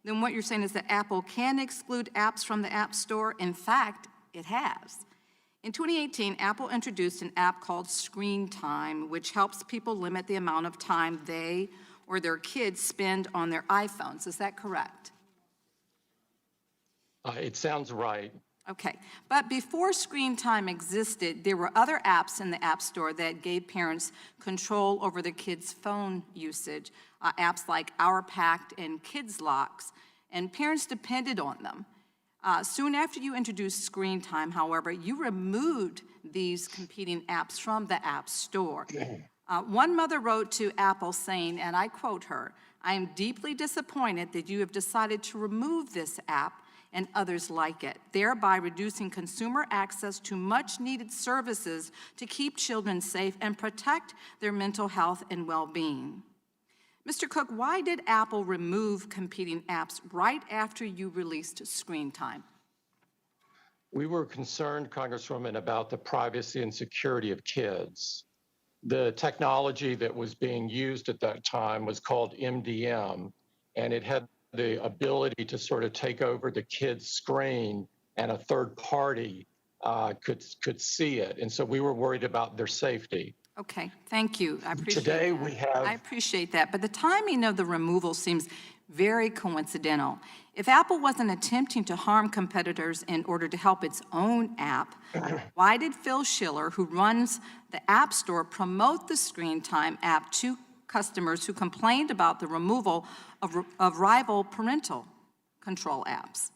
Then what you're saying is that Apple can exclude apps from the App Store. In fact, it has. In 2018, Apple introduced an app called Screen Time, which helps people limit the amount of time they or their kids spend on their iPhones. Is that correct? It sounds right. Okay, but before Screen Time existed, there were other apps in the App Store that gave parents control over their kids' phone usage, apps like Our Pact and Kidslox, and parents depended on them. Soon after you introduced Screen Time, however, you removed these competing apps from the App Store. One mother wrote to Apple saying, and I quote her, "I am deeply disappointed that you have decided to remove this app and others like it, thereby reducing consumer access to much-needed services to keep children safe and protect their mental health and well-being." Mr. Cook, why did Apple remove competing apps right after you released Screen Time? We were concerned, Congresswoman, about the privacy and security of kids. The technology that was being used at that time was called MDM, and it had the ability to sort of take over the kid's screen, and a third party could see it. And so we were worried about their safety. Okay, thank you. I appreciate Today that. we have. I appreciate that, but the timing of the removal seems very coincidental. If Apple wasn't attempting to harm competitors in order to help its own app, why did Phil Schiller, who runs the App Store, promote the Screen Time app to customers who complained about the removal of rival parental control apps?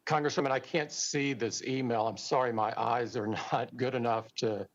Congresswoman, I can't see this email. I'm sorry, my eyes are not good enough to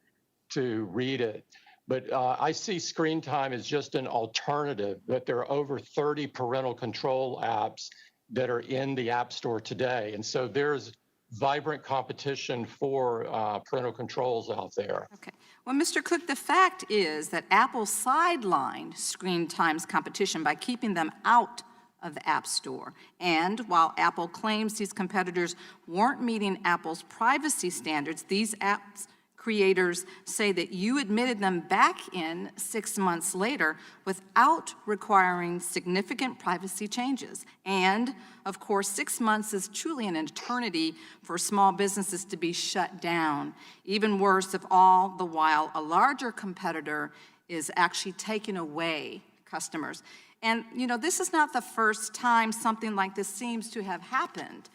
read it. But I see Screen Time as just an alternative, but there are over 30 parental control apps that are in the App Store today. And so there's vibrant competition for parental controls out there. Okay. Well, Mr. Cook, the fact is that Apple sidelined Screen Time's competition by keeping them out of the App Store. And while Apple claims these competitors weren't meeting Apple's privacy standards, these apps creators say that you admitted them back in 6 months later without requiring significant privacy changes. And, of course, 6 months is truly an eternity for small businesses to be shut down. Even worse, if all the while a larger competitor is actually taking away customers. And, you know, this is not the first time something like this seems to have happened